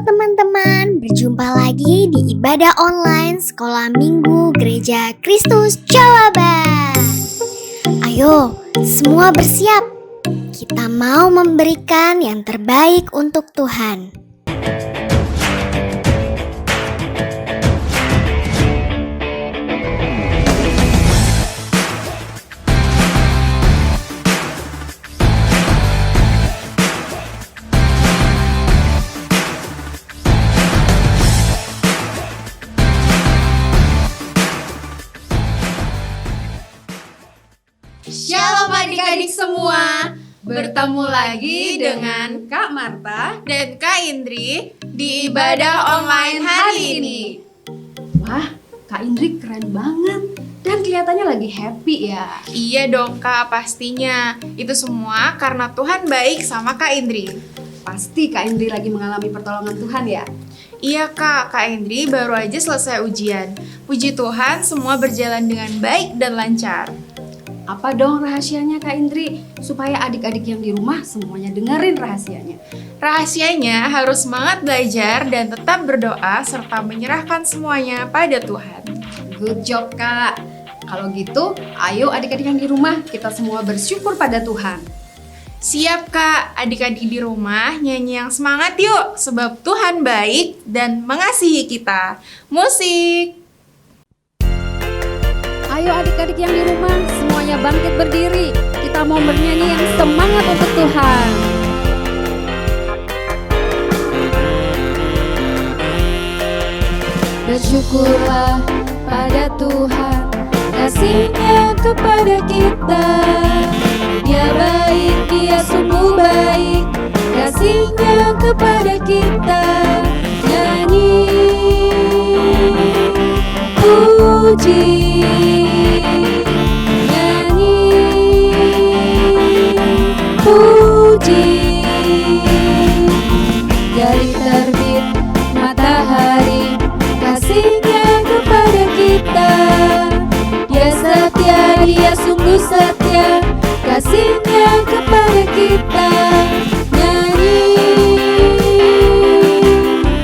teman-teman, berjumpa lagi di ibadah online Sekolah Minggu Gereja Kristus Jawaban. Ayo, semua bersiap. Kita mau memberikan yang terbaik untuk Tuhan. Shalom adik-adik semua, bertemu lagi dengan Kak Marta dan Kak Indri di ibadah online hari ini. Wah, Kak Indri keren banget dan kelihatannya lagi happy ya. Iya dong Kak, pastinya. Itu semua karena Tuhan baik sama Kak Indri. Pasti Kak Indri lagi mengalami pertolongan Tuhan ya. Iya Kak Indri baru aja selesai ujian. Puji Tuhan semua berjalan dengan baik dan lancar. Apa dong rahasianya Kak Indri? Supaya adik-adik yang di rumah semuanya dengerin rahasianya. Rahasianya harus semangat belajar dan tetap berdoa serta menyerahkan semuanya pada Tuhan. Good job Kak. Kalau gitu, ayo adik-adik yang di rumah kita semua bersyukur pada Tuhan. Siap Kak, adik-adik di rumah nyanyi yang semangat yuk, sebab Tuhan baik dan mengasihi kita. Musik! Ayo adik-adik yang di rumah semuanya bangkit berdiri. Kita mau bernyanyi yang semangat untuk Tuhan. Bersyukurlah pada Tuhan, kasih-Nya kepada kita. Dia baik, Dia sungguh baik, kasih-Nya kepada kita. Nyanyi, puji, puji. Dari terbit matahari, kasih-Nya kepada kita. Dia setia, Dia sungguh setia, kasih-Nya kepada kita. Nyanyi,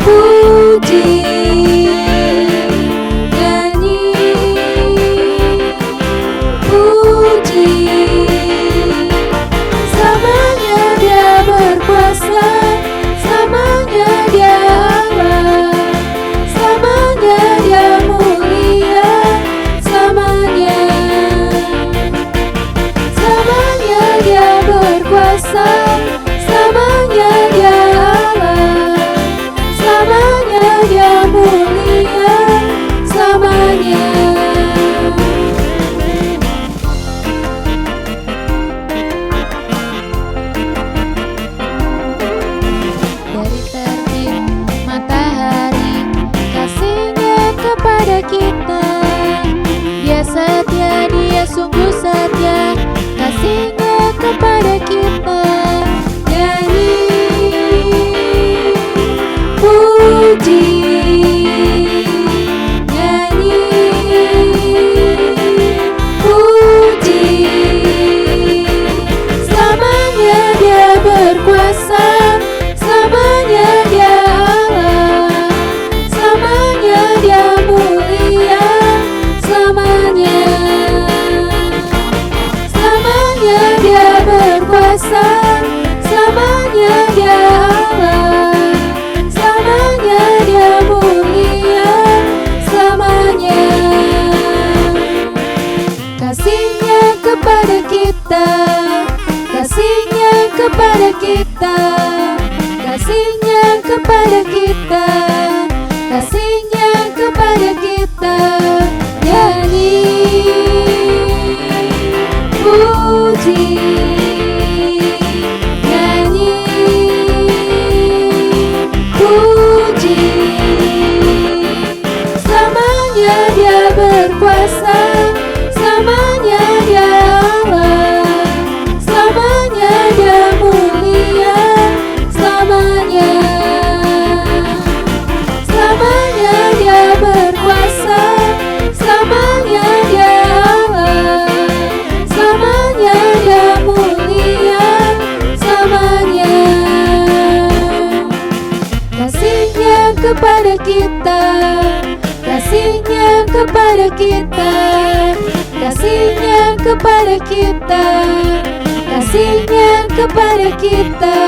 puji, nyanyi, puji. Samanya Dia berkuasa, samanya Dia Allah, samanya Dia mulia, samanya Dia berkuasa, samanya Dia Allah, samanya Dia mulia, samanya. Dari terbit matahari, kasih-Nya kepada kita. Dia setia, Dia sungguh setia, kasih-Nya kepada kita. Nyanyi, puji, nyanyi, puji. Samanya Dia berkuasa, samanya Dia Allah, samanya Dia mulia, samanya Dia berkuasa, samanya Dia Allah, samanya Dia mulia, samanya. Kasih-Nya kepada kita, kasih-Nya kepada kita, kasih-Nya kepada kita, kasih-Nya kepada kita. Nyanyi, puji, nyanyi, puji. Samanya Dia berkuasa, samanya Dia Allah, samanya Dia mulia, samanya kepada kita, kasih-Nya kepada kita, kasih-Nya kepada kita, kasih-Nya kepada kita.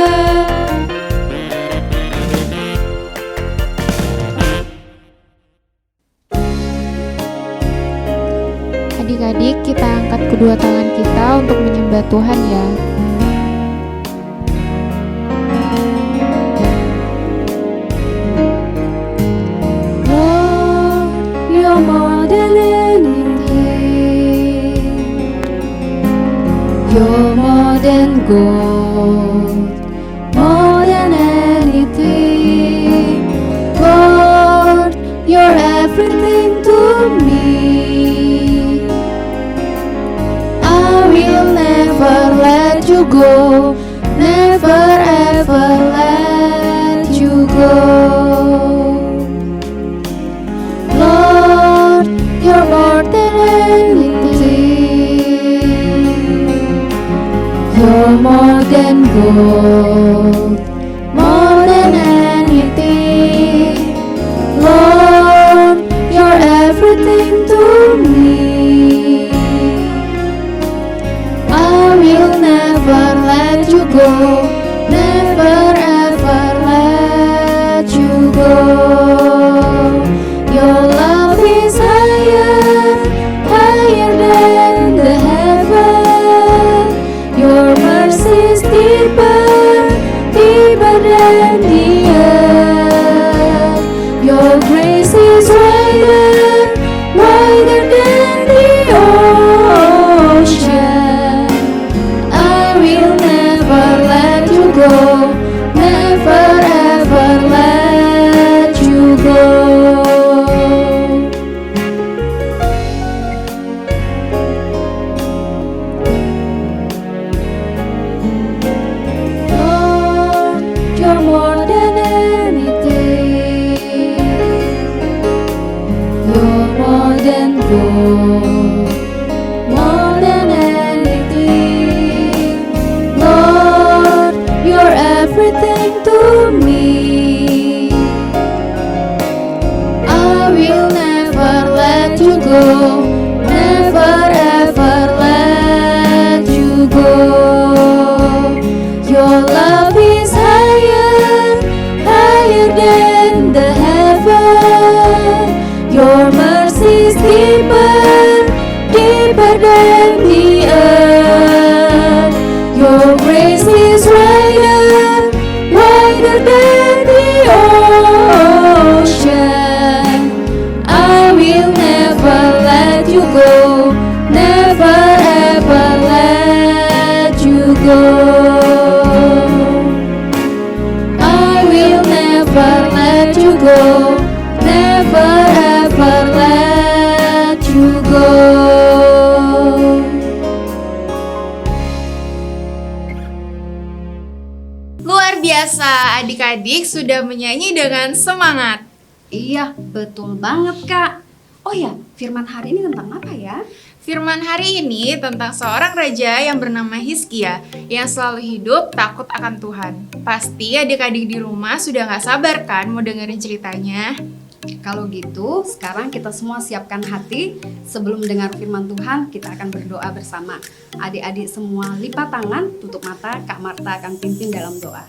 Adik-adik, kita angkat kedua tangan kita untuk menyembah Tuhan ya. Lord, you're more than anything. You're more than gold, more than anything. Lord, you're everything to me. I will never let you go, never ever let you go. Lord, you're more than anything. You're more than gold, more than anything. Lord, you're everything to me. I will never let you go, never ever let you go. Your love is higher, higher than the heaven. Your mercy is deeper, deeper than the earth. Your grace is wider, wider than the ocean. I will never let you go, never ever let you go. Lord, you're more than anything. You're more than gold, more than anything. Lord, you're everything to me. I will never let you go, never ever let you go. Your love is higher, higher than the heaven. Your mercy is deeper, deeper than the earth. Your grace is wider, wider than the ocean. I will never let you go, never ever let you go. I will never let you go, never ever let you go. Luar biasa, adik-adik sudah menyanyi dengan semangat. Iya, betul banget Kak. Oh ya, firman hari ini tentang apa ya? Firman hari ini tentang seorang raja yang bernama Hizkia yang selalu hidup takut akan Tuhan. Pasti adik-adik di rumah sudah gak sabar kan mau dengerin ceritanya? Kalau gitu, sekarang kita semua siapkan hati. Sebelum dengar firman Tuhan, kita akan berdoa bersama. Adik-adik semua lipat tangan, tutup mata, Kak Marta akan pimpin dalam doa.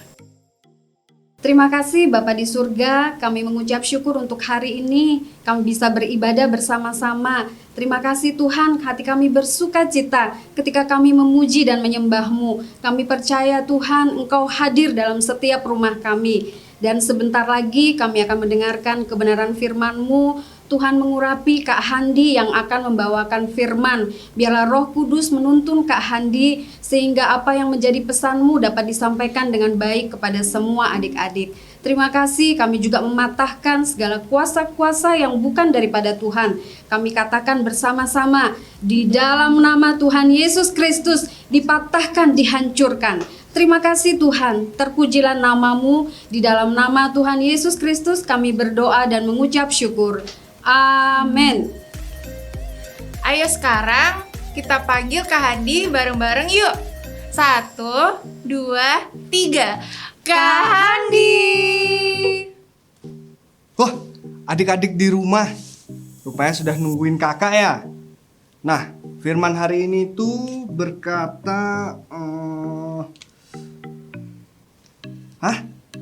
Terima kasih Bapa di surga, kami mengucap syukur untuk hari ini kami bisa beribadah bersama-sama. Terima kasih Tuhan, hati kami bersuka cita ketika kami memuji dan menyembah-Mu. Kami percaya Tuhan, Engkau hadir dalam setiap rumah kami. Dan sebentar lagi kami akan mendengarkan kebenaran firman-Mu. Tuhan mengurapi Kak Handi yang akan membawakan firman. Biarlah Roh Kudus menuntun Kak Handi sehingga apa yang menjadi pesan-Mu dapat disampaikan dengan baik kepada semua adik-adik. Terima kasih, kami juga mematahkan segala kuasa-kuasa yang bukan daripada Tuhan. Kami katakan bersama-sama, di dalam nama Tuhan Yesus Kristus dipatahkan, dihancurkan. Terima kasih Tuhan, terpujilah nama-Mu. Di dalam nama Tuhan Yesus Kristus kami berdoa dan mengucap syukur. Amin. Ayo sekarang kita panggil Kak Handi bareng-bareng yuk. 1, 2, 3. Kak Handi. Wah, adik-adik di rumah rupanya sudah nungguin kakak ya. Nah, firman hari ini tuh berkata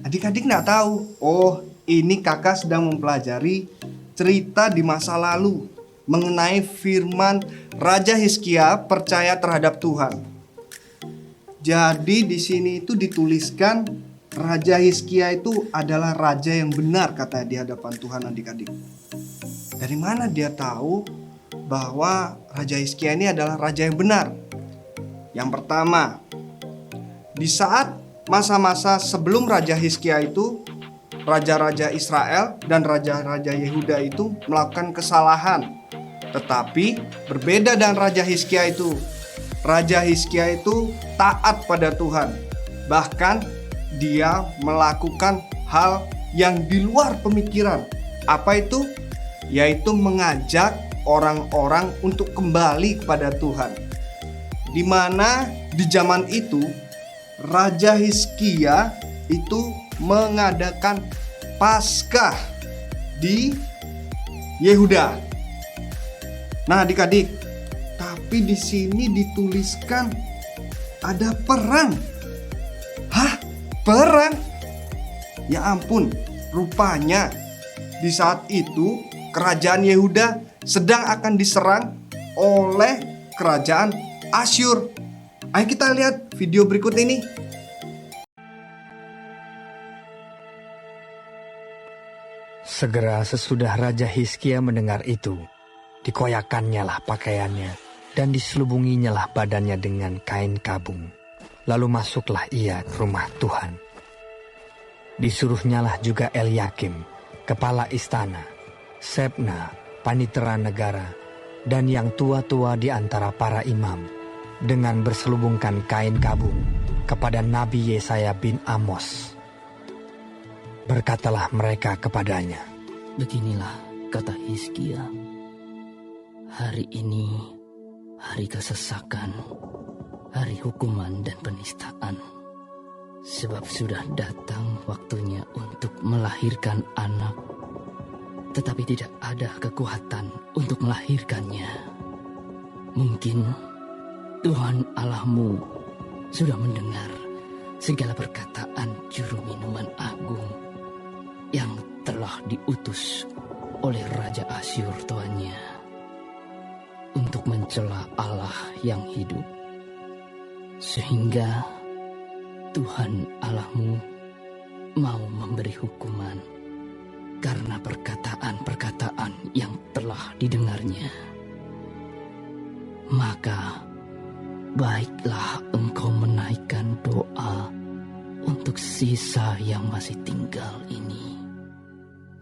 adik-adik nggak tahu. Oh, ini kakak sedang mempelajari cerita di masa lalu mengenai firman Raja Hizkia percaya terhadap Tuhan. Jadi di sini itu dituliskan Raja Hizkia itu adalah raja yang benar kata di hadapan Tuhan adik-adik. Dari mana dia tahu bahwa Raja Hizkia ini adalah raja yang benar? Yang pertama, di saat masa-masa sebelum Raja Hizkia itu, raja-raja Israel dan raja-raja Yehuda itu melakukan kesalahan. Tetapi berbeda dengan Raja Hizkia itu. Raja Hizkia itu taat pada Tuhan. Bahkan dia melakukan hal yang di luar pemikiran. Apa itu? Yaitu mengajak orang-orang untuk kembali kepada Tuhan. Di mana di zaman itu Raja Hizkia itu mengadakan Paskah di Yehuda. Nah, adik-adik, tapi di sini dituliskan ada perang. Hah? Perang? Ya ampun, rupanya di saat itu kerajaan Yehuda sedang akan diserang oleh kerajaan Asyur. Ayo kita lihat video berikut ini. Segera sesudah Raja Hizkia mendengar itu, dikoyakannya lah pakaiannya dan diselubunginya lah badannya dengan kain kabung. Lalu masuklah ia ke rumah Tuhan. Disuruhnyalah juga Eliakim, kepala istana, Sebna, panitera negara, dan yang tua-tua di antara para imam, dengan berselubungkan kain kabung kepada Nabi Yesaya bin Amos. Berkatalah mereka kepadanya, "Beginilah kata Hizkia, hari ini hari kesesakan, hari hukuman dan penistaan. Sebab sudah datang waktunya untuk melahirkan anak, tetapi tidak ada kekuatan untuk melahirkannya. Mungkin Tuhan Allahmu sudah mendengar segala perkataan juru minuman agung yang telah diutus oleh Raja Asyur tuannya untuk mencela Allah yang hidup. Sehingga Tuhan Allahmu mau memberi hukuman karena perkataan-perkataan yang telah didengarnya. Maka baiklah engkau menaikkan doa untuk sisa yang masih tinggal ini."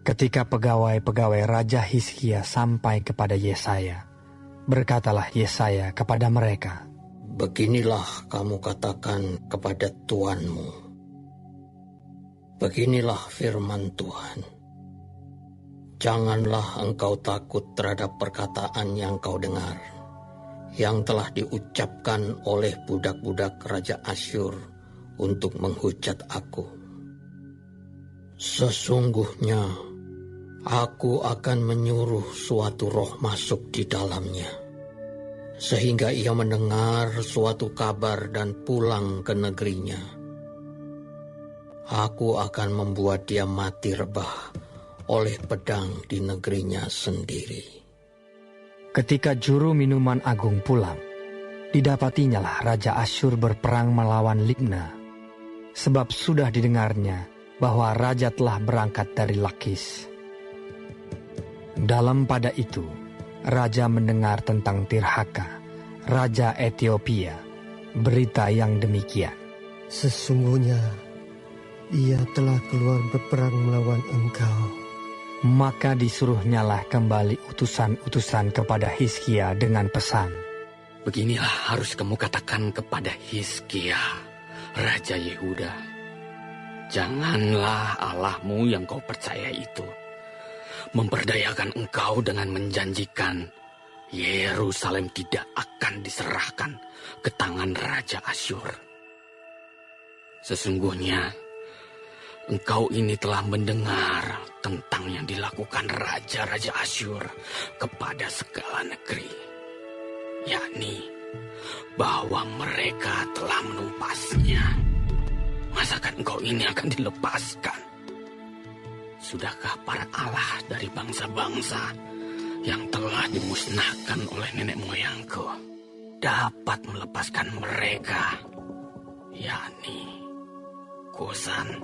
Ketika pegawai-pegawai Raja Hizkia sampai kepada Yesaya, berkatalah Yesaya kepada mereka, "Beginilah kamu katakan kepada tuanmu. Beginilah firman Tuhan. Janganlah engkau takut terhadap perkataan yang kau dengar, yang telah diucapkan oleh budak-budak Raja Asyur untuk menghujat aku. Sesungguhnya aku akan menyuruh suatu roh masuk di dalamnya, sehingga ia mendengar suatu kabar dan pulang ke negerinya. Aku akan membuat dia mati rebah oleh pedang di negerinya sendiri." Ketika juru minuman agung pulang, didapatinyalah Raja Asyur berperang melawan Libna, sebab sudah didengarnya bahwa raja telah berangkat dari Lakis. Dalam pada itu, raja mendengar tentang Tirhaka, raja Ethiopia, berita yang demikian. "Sesungguhnya ia telah keluar berperang melawan engkau." Maka disuruhnyalah kembali utusan-utusan kepada Hizkia dengan pesan, "Beginilah harus kamu katakan kepada Hizkia, Raja Yehuda. Janganlah Allahmu yang kau percaya itu memperdayakan engkau dengan menjanjikan Yerusalem tidak akan diserahkan ke tangan Raja Asyur. Sesungguhnya engkau ini telah mendengar tentang yang dilakukan raja-raja Asyur kepada segala negeri, yakni bahwa mereka telah menumpasnya. Masakan engkau ini akan dilepaskan? Sudahkah para Allah dari bangsa-bangsa yang telah dimusnahkan oleh nenek moyangku dapat melepaskan mereka, yakni Kusan,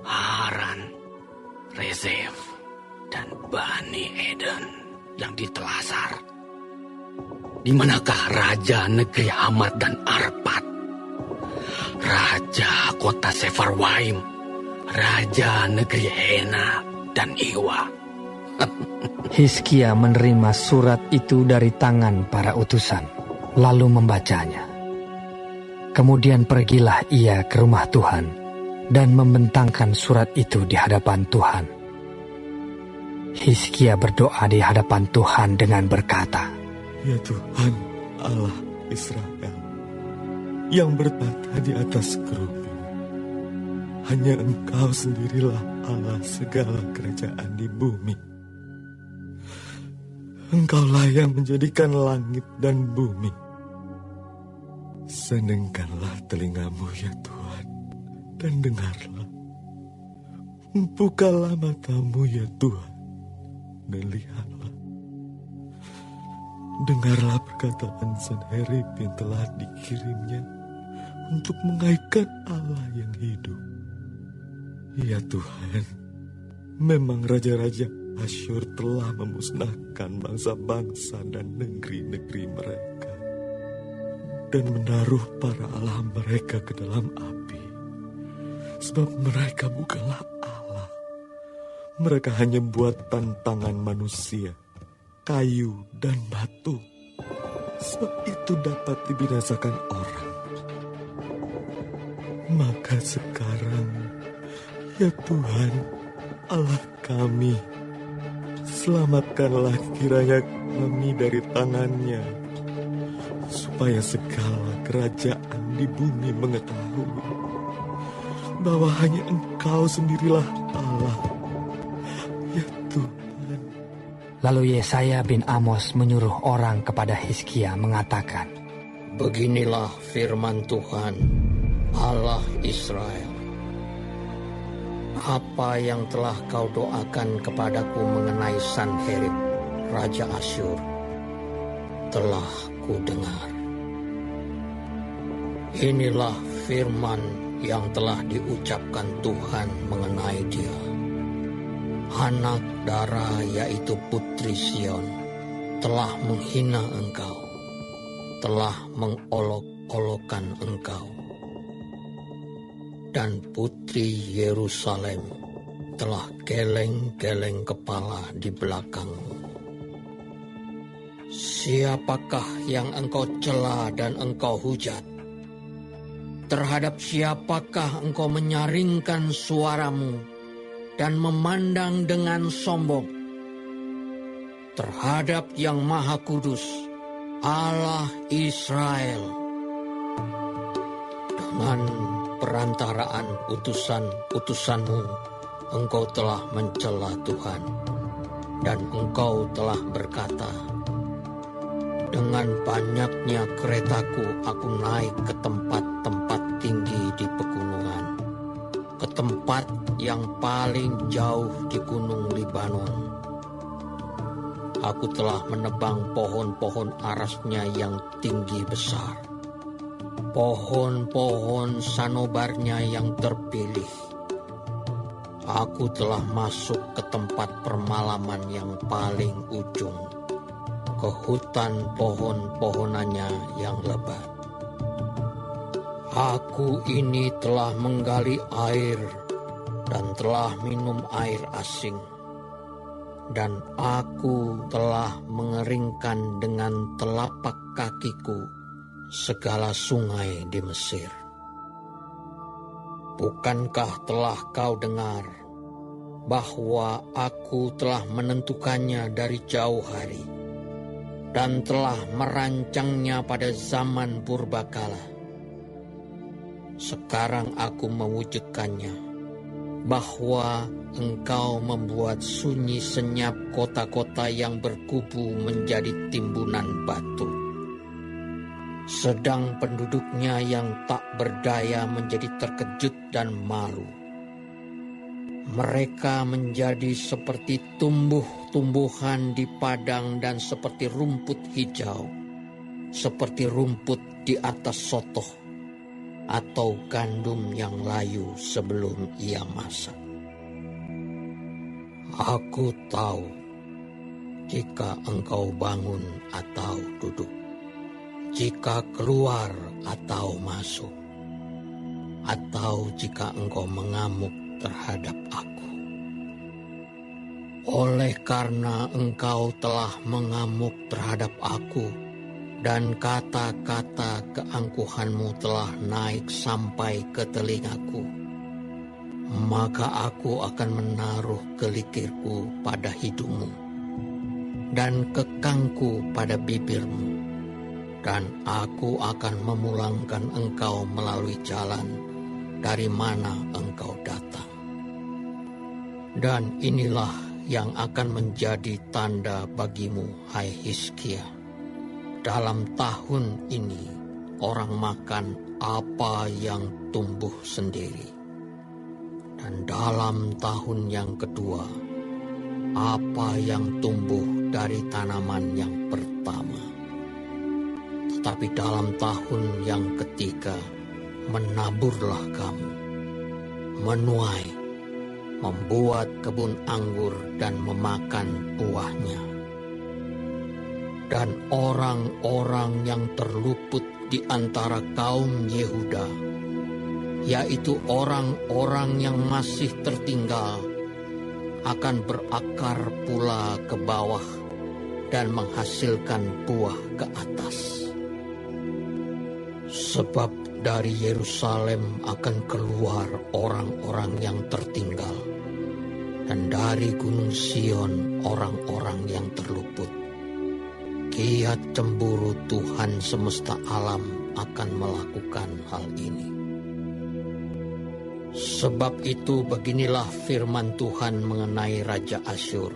Haran, Rezef, dan Bani Eden yang ditelasar? Di manakah raja negeri Hamat dan Arpad, raja kota Sefarwaim, raja negeri Hena dan Iwa? Hizkia menerima surat itu dari tangan para utusan, lalu membacanya. Kemudian pergilah ia ke rumah Tuhan dan membentangkan surat itu di hadapan Tuhan. Hizkia berdoa di hadapan Tuhan dengan berkata, "Ya Tuhan, Allah Israel, yang bertata di atas kerubi, hanya Engkau sendirilah Allah segala kerajaan di bumi. Engkaulah yang menjadikan langit dan bumi. Senengkanlah telingamu ya Tuhan, dan dengarlah. Bukalah matamu ya Tuhan, dan lihatlah. Dengarlah perkataan Sanherib yang telah dikirimnya untuk mengaitkan Allah yang hidup. Ya Tuhan, memang raja-raja Asyur telah memusnahkan bangsa-bangsa dan negeri-negeri mereka, dan menaruh para Allah mereka ke dalam api, sebab mereka bukanlah Allah. Mereka hanya buatan tangan manusia, kayu dan batu, sebab itu dapat dibinasakan orang. Maka sekarang, ya Tuhan, Allah kami, selamatkanlah kiranya kami dari tangannya, supaya segala kerajaan di bumi mengetahui bahwa hanya Engkau sendirilah Allah, ya Tuhan." Lalu Yesaya bin Amos menyuruh orang kepada Hizkia mengatakan, "Beginilah firman Tuhan, Allah Israel. Apa yang telah kau doakan kepadaku mengenai Sanherib, Raja Asyur, telah kudengar. Inilah firman yang telah diucapkan Tuhan mengenai dia. Anak Dara, yaitu Putri Sion, telah menghina engkau, telah mengolok-olokkan engkau. Dan Putri Yerusalem telah geleng-geleng kepala di belakangmu. Siapakah yang engkau cela dan engkau hujat? Terhadap siapakah engkau menyaringkan suaramu dan memandang dengan sombong? Terhadap yang Maha Kudus, Allah Israel. Dengan perantaraan utusan-utusanmu, engkau telah mencela Tuhan, dan engkau telah berkata, "Dengan banyaknya keretaku aku naik ke tempat-tempat tinggi di pegunungan, ke tempat yang paling jauh di gunung Libanon. Aku telah menebang pohon-pohon arasnya yang tinggi besar, pohon-pohon sanobarnya yang terpilih. Aku telah masuk ke tempat permalaman yang paling ujung, ke hutan pohon-pohonannya yang lebat. Aku ini telah menggali air dan telah minum air asing, dan aku telah mengeringkan dengan telapak kakiku segala sungai di Mesir. Bukankah telah kau dengar bahwa aku telah menentukannya dari jauh hari dan telah merancangnya pada zaman purbakala? Sekarang aku mewujudkannya bahwa Engkau membuat sunyi senyap kota-kota yang berkubu menjadi timbunan batu. Sedang penduduknya yang tak berdaya menjadi terkejut dan malu. Mereka menjadi seperti tumbuh-tumbuhan di padang dan seperti rumput hijau, seperti rumput di atas sotoh atau gandum yang layu sebelum ia masak. Aku tahu jika engkau bangun atau duduk, jika keluar atau masuk, atau jika engkau mengamuk terhadap aku. Oleh karena engkau telah mengamuk terhadap aku, dan kata-kata keangkuhanmu telah naik sampai ke telingaku, maka aku akan menaruh kelikirku pada hidungmu, dan kekangku pada bibirmu, dan aku akan memulangkan engkau melalui jalan dari mana engkau datang. Dan inilah yang akan menjadi tanda bagimu, hai Hizkia. Dalam tahun ini orang makan apa yang tumbuh sendiri, dan dalam tahun yang kedua apa yang tumbuh dari tanaman yang pertama. Tetapi dalam tahun yang ketiga menaburlah kamu, menuai, membuat kebun anggur dan memakan buahnya. Dan orang-orang yang terluput di antara kaum Yehuda, yaitu orang-orang yang masih tertinggal, akan berakar pula ke bawah dan menghasilkan buah ke atas. Sebab dari Yerusalem akan keluar orang-orang yang tertinggal, dan dari Gunung Sion orang-orang yang terluput. Kiat cemburu Tuhan semesta alam akan melakukan hal ini. Sebab itu beginilah firman Tuhan mengenai Raja Asyur.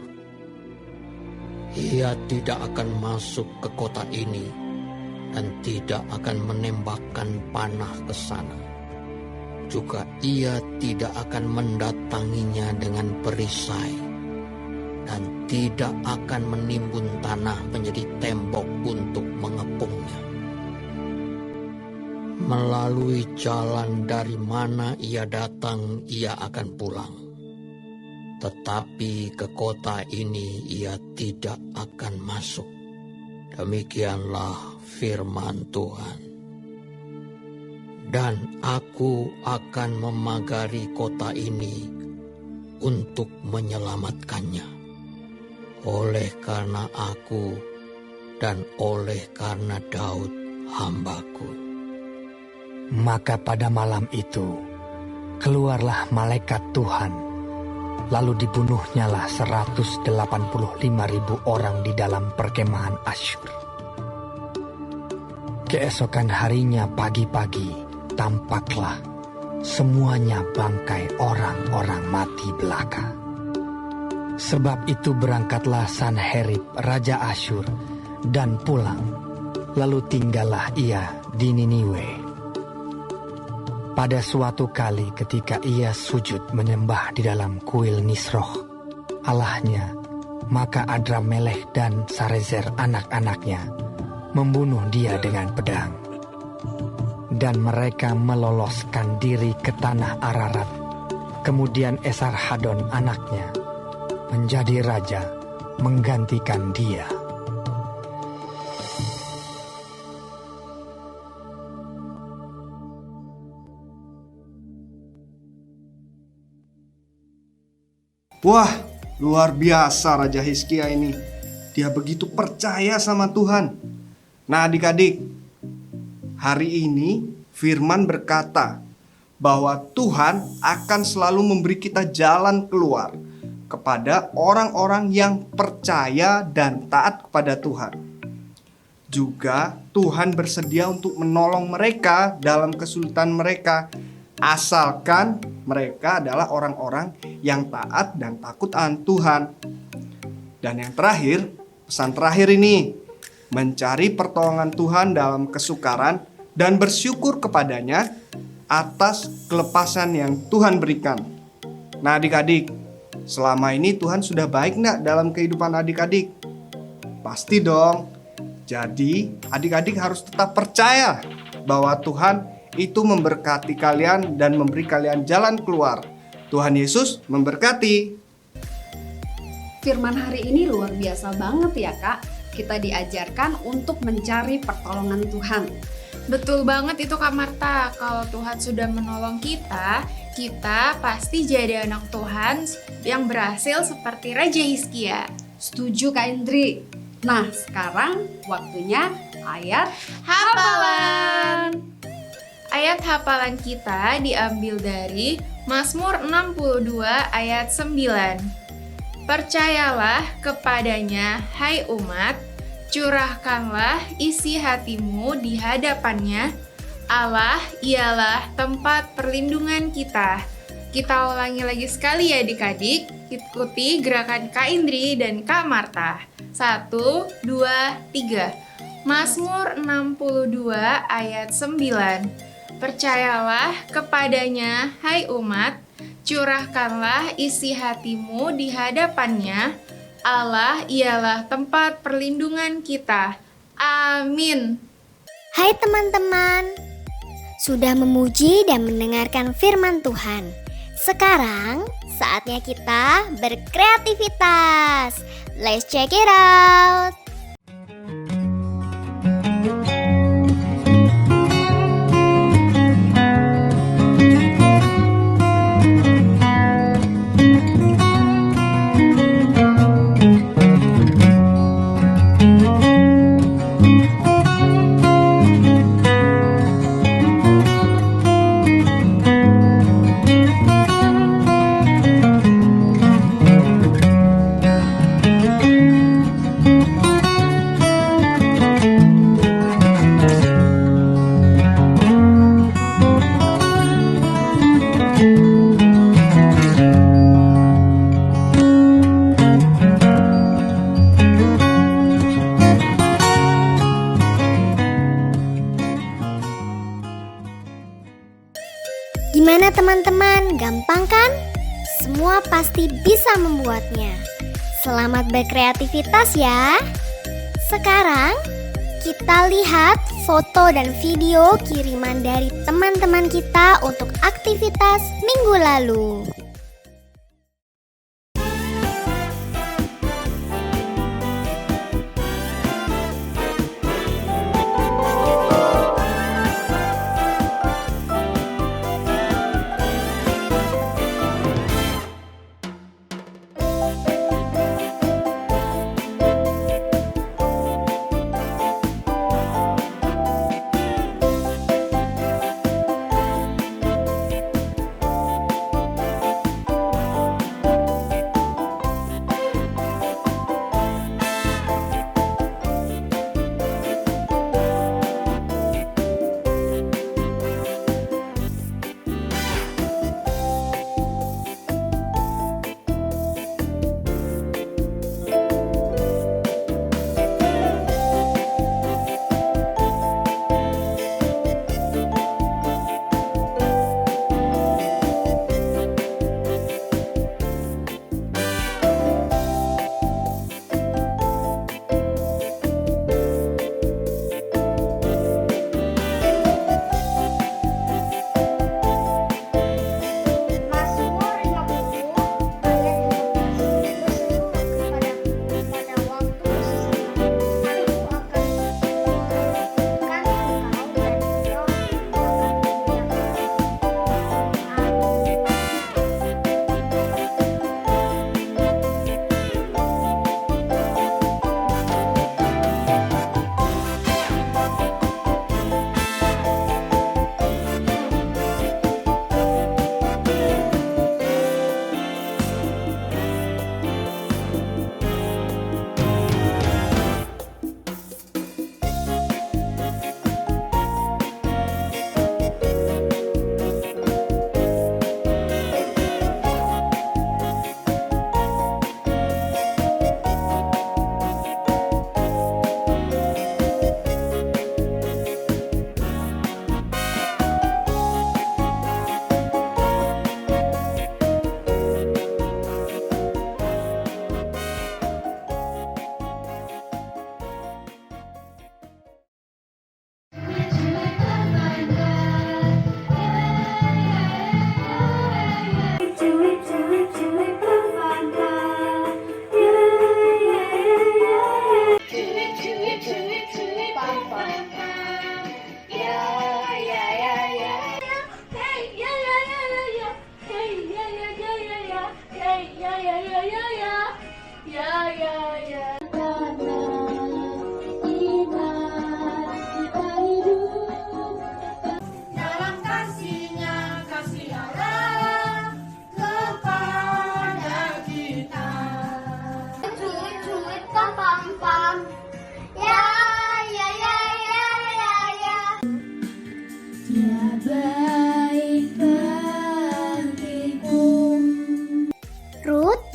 Ia tidak akan masuk ke kota ini dan tidak akan menembakkan panah ke sana. Juga ia tidak akan mendatanginya dengan perisai, dan tidak akan menimbun tanah menjadi tembok untuk mengepungnya. Melalui jalan dari mana ia datang, ia akan pulang. Tetapi ke kota ini ia tidak akan masuk. Demikianlah firman Tuhan. Dan aku akan memagari kota ini untuk menyelamatkannya. Oleh karena aku dan oleh karena Daud hambaku. Maka pada malam itu keluarlah malaikat Tuhan, lalu dibunuhnyalah 185.000 orang di dalam perkemahan Asyur. Keesokan harinya pagi-pagi tampaklah semuanya bangkai orang-orang mati belaka. Sebab itu berangkatlah Sanherib Raja Asyur dan pulang, lalu tinggallah ia di Niniwe. Pada suatu kali ketika ia sujud menyembah di dalam kuil Nisroh, Allahnya, maka Adramelech dan Sarezer anak-anaknya membunuh dia dengan pedang. Dan mereka meloloskan diri ke tanah Ararat. Kemudian Esarhadon anaknya menjadi raja menggantikan dia. Wah, luar biasa Raja Hizkia ini. Dia begitu percaya sama Tuhan. Nah adik-adik, hari ini firman berkata bahwa Tuhan akan selalu memberi kita jalan keluar kepada orang-orang yang percaya dan taat kepada Tuhan. Juga Tuhan bersedia untuk menolong mereka dalam kesulitan mereka asalkan mereka adalah orang-orang yang taat dan takut akan Tuhan. Dan yang terakhir, pesan terakhir ini, mencari pertolongan Tuhan dalam kesukaran dan bersyukur kepadanya atas kelepasan yang Tuhan berikan. Nah adik-adik, selama ini Tuhan sudah baik enggak dalam kehidupan adik-adik? Pasti dong. Jadi adik-adik harus tetap percaya bahwa Tuhan itu memberkati kalian dan memberi kalian jalan keluar. Tuhan Yesus memberkati. Firman hari ini luar biasa banget ya Kak. Kita diajarkan untuk mencari pertolongan Tuhan. Betul banget itu Kak Marta. Kalau Tuhan sudah menolong kita, kita pasti jadi anak Tuhan yang berhasil seperti Raja Hizkia. Setuju Kak Indri. Nah, sekarang waktunya ayat Hafalan. Ayat hafalan kita diambil dari Mazmur 62 ayat 9. Percayalah kepadanya, hai umat, curahkanlah isi hatimu di hadapannya. Allah ialah tempat perlindungan kita. Kita ulangi lagi sekali ya adik-adik. Ikuti gerakan Kak Indri dan Kak Marta. 1, 2, 3. Mazmur 62 ayat 9. Percayalah kepadanya, hai umat, curahkanlah isi hatimu di hadapannya. Allah ialah tempat perlindungan kita. Amin. Hai teman-teman, sudah memuji dan mendengarkan firman Tuhan. Sekarang saatnya kita berkreativitas. Let's check it out. Gimana teman-teman, gampang kan? Semua pasti bisa membuatnya. Selamat berkreativitas ya. Sekarang kita lihat foto dan video kiriman dari teman-teman kita untuk aktivitas minggu lalu.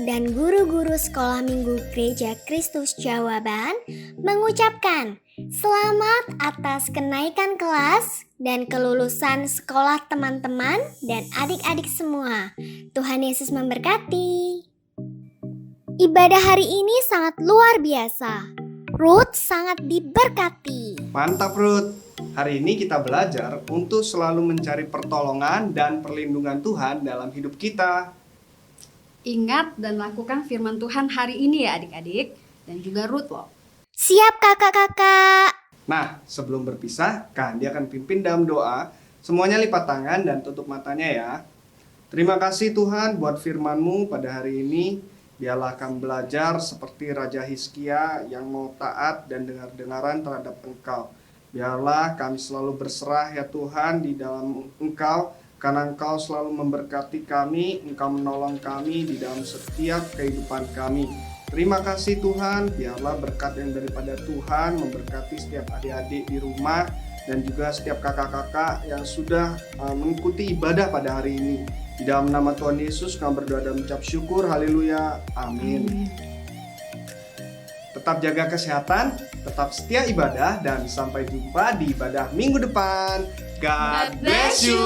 dan guru-guru sekolah minggu Gereja Kristus Jawaban mengucapkan selamat atas kenaikan kelas dan kelulusan sekolah teman-teman dan adik-adik semua. Tuhan Yesus memberkati. Ibadah hari ini sangat luar biasa. Ruth sangat diberkati. Mantap Ruth. Hari ini kita belajar untuk selalu mencari pertolongan dan perlindungan Tuhan dalam hidup kita. Ingat dan lakukan firman Tuhan hari ini ya adik-adik. Dan juga Ruth loh. Siap kakak-kakak. Nah, sebelum berpisah, Kandi akan pimpin dalam doa. Semuanya lipat tangan dan tutup matanya ya. Terima kasih Tuhan buat firman-Mu pada hari ini. Biarlah kami belajar seperti Raja Hizkia yang mau taat dan dengar-dengaran terhadap Engkau. Biarlah kami selalu berserah ya Tuhan di dalam Engkau, karena Engkau selalu memberkati kami, Engkau menolong kami di dalam setiap kehidupan kami. Terima kasih Tuhan, biarlah berkat yang daripada Tuhan memberkati setiap adik-adik di rumah dan juga setiap kakak-kakak yang sudah mengikuti ibadah pada hari ini. Di dalam nama Tuhan Yesus kami berdoa dan mengucap syukur. Haleluya. Amin. Tetap jaga kesehatan, tetap setia ibadah, dan sampai jumpa di ibadah minggu depan. God bless you.